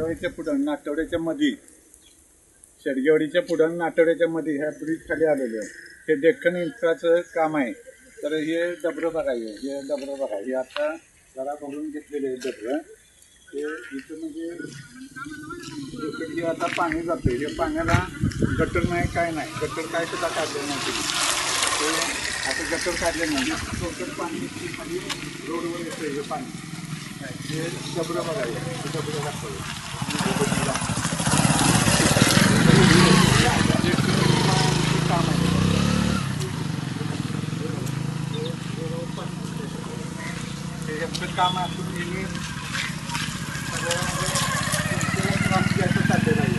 शेडगेवाडीच्या पुढं नाटवड्याच्या मध्ये, शेडगेवाडीच्या पुढं नाटवड्याच्या मध्ये ह्या ब्रिज खाली आलेलं हे डेक्कन इन्फ्राचं काम आहे. तर हे डबरं बघा, हे डबरं बघा, हे आता जरा भरून घेतलेले डबरं. हे इथं म्हणजे हे आता पाणी जातं, हे पाण्याला गटर नाही, काय नाही, गटर काय सुद्धा काढले नाही. ते आता गटर काढले नाही, टोटल पाणी खाली रोडवर येतं हे पाणी. हे डबरं बघा, हे डबरं दाखवलं काम आहे. हे ह्याचं काम असून नेहमी याचं चाललेलं आहे.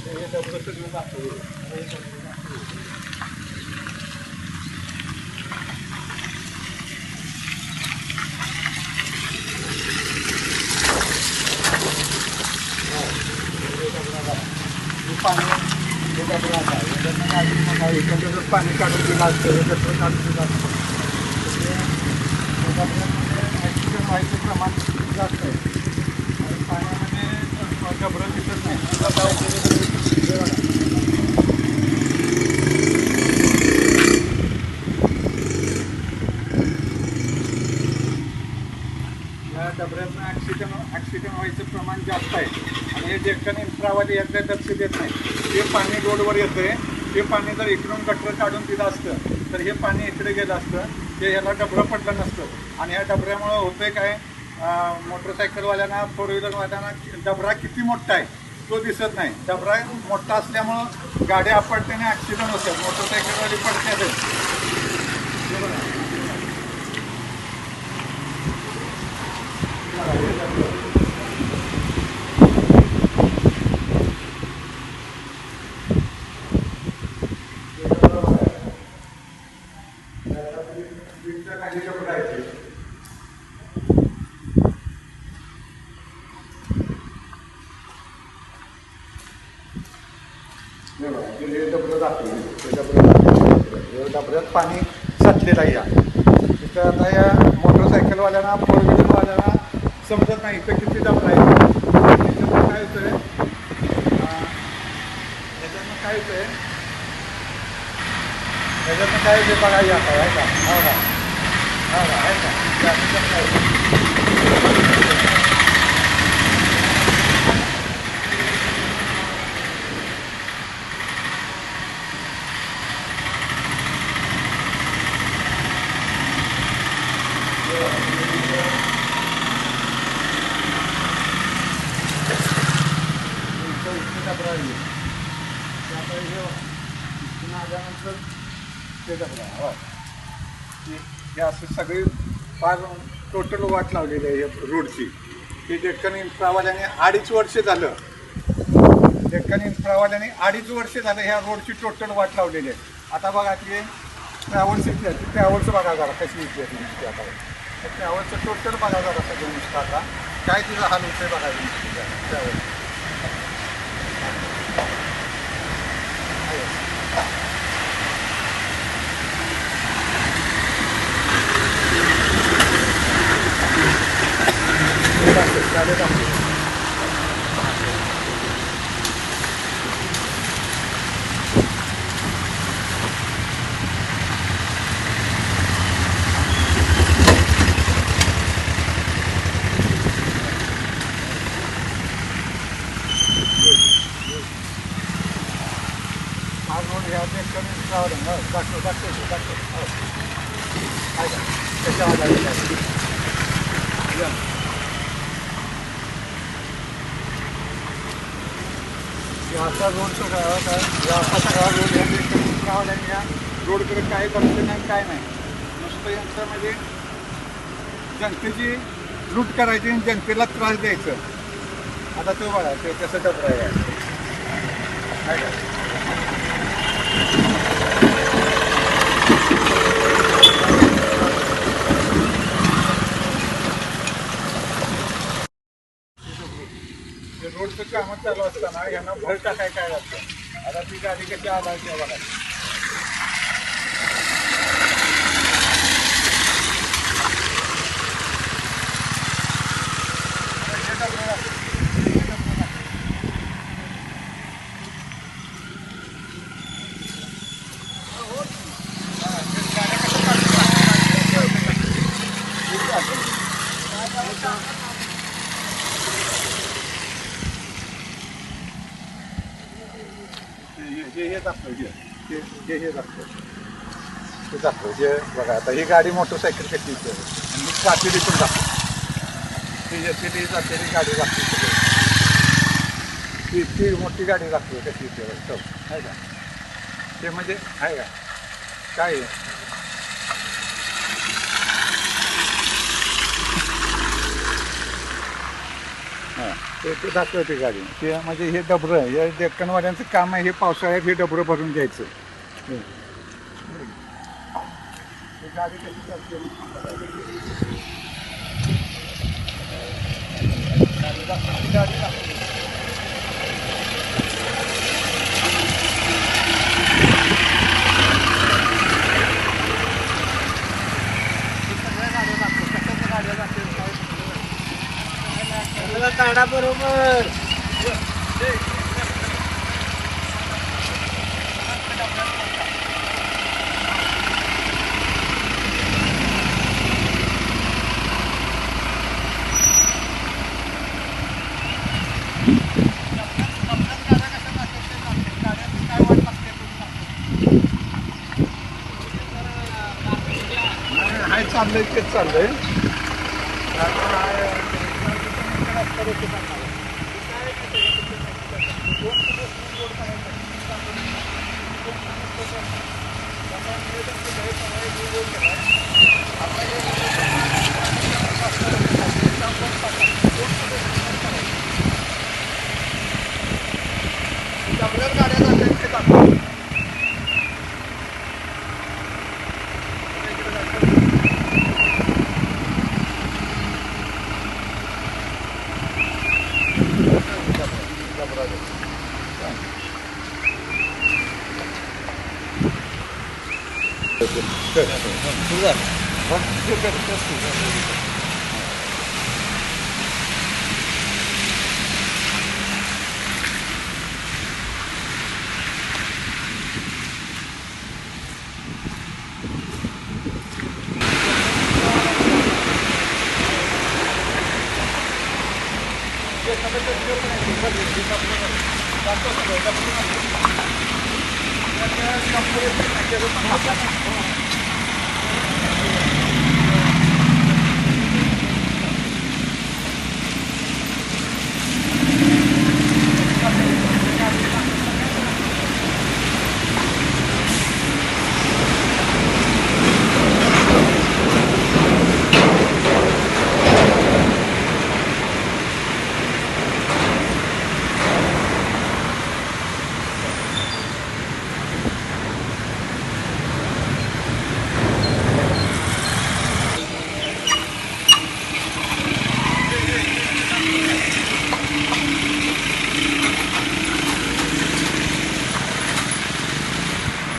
हे डबरं सगळं दाखवलं. पाणी काढून दिलं असतं, हे गटर काढून दिलं असतं. ॲक्सिडेंट व्हायचं प्रमाण जास्त आहे आणि पाण्यामध्ये डबरं दिसत नाही. या डबऱ्यातनं ॲक्सिडेंट व्हायचं प्रमाण जास्त आहे आणि हे डेक्कन इन्फ्रावाले याकडे लक्ष देत नाही. हे पाणी रोडवर येतं आहे, हे पाणी जर इकडून गटर काढून दिलं असतं तर हे पाणी इकडे गेलं असतं, ते ह्याला डबरं पडलं नसतं. आणि ह्या डबऱ्यामुळं होतं आहे काय, मोटरसायकलवाल्यांना, फोर व्हीलरवाल्यांना डबरा किती मोठा आहे तो दिसत नाही. डबरा मोठा असल्यामुळं गाडी आपटते आणि ॲक्सिडेंट होतात, मोटरसायकलवाली पडतात. डबऱ्यात पाणी साचलेलं आहे. तिथं आता या मोटरसायकलवाल्यांना, फोर व्हीलरवाल्यांना समजत नाही इथं किती डबरा आहे. त्याच्यातनं काय होतं आहे, ह्याच्यातनं काय होते बघा, या काय आहे का, हा का, हा का, आहे का, आल्यानंतर ते डबरा हे असं सगळी फार टोटल वाट लावलेली आहे रोडची. ही डेक्कन इन्फ्रावाल्याने 2.5 वर्ष झालं, डेक्कन इन्फ्रावाल्याने 2.5 वर्ष झालं ह्या रोडची टोटल वाट लावलेली आहे. आता बघा की ट्रॅव्हल्स इथली, ट्रॅव्हल्स बघा जरा कशी इथली नुसती. आता ट्रॅव्हल्सचं टोटल बघा जरा सगळं नुसतं. आता काय तिचं हाल होतं आहे बघायचं नुसतं ट्रॅव्हल्स. असा रोड सगळा असा सगळा रोड या रोडकडे काय बघते नाही, काय नाही, नुसतं यांचं म्हणजे जनतेची लूट करायची आणि जनतेला त्रास द्यायचं. आता तो बघा ते कसं डबरा आहे काय का. रोडचं कामं चालू असताना यांना भर टाकाय काय लागतं. आता ती गाडी कशी आला तेव्हा बघा. हे दाखव हे दाखव हे दाखव हे बघा आता ही गाडी मोटरसायकल कशी इथे आणि ही जातेली पण दाखव ही येतेली जातेली गाडी दाखवते ती मोठी गाडी दाखवते कशी इथे चल आहे का ते म्हणजे आहे का काय आहे हां ते दाखवते गाडी ते म्हणजे हे डबरं हे डेक्कनवाल्यांचं काम आहे हे पावसाळ्यात हे डबरं भरून घ्यायचं ही गाडी कशी चालते गाडी दाखवते काढा बरोबर हाय चाललंय तेच चाललंय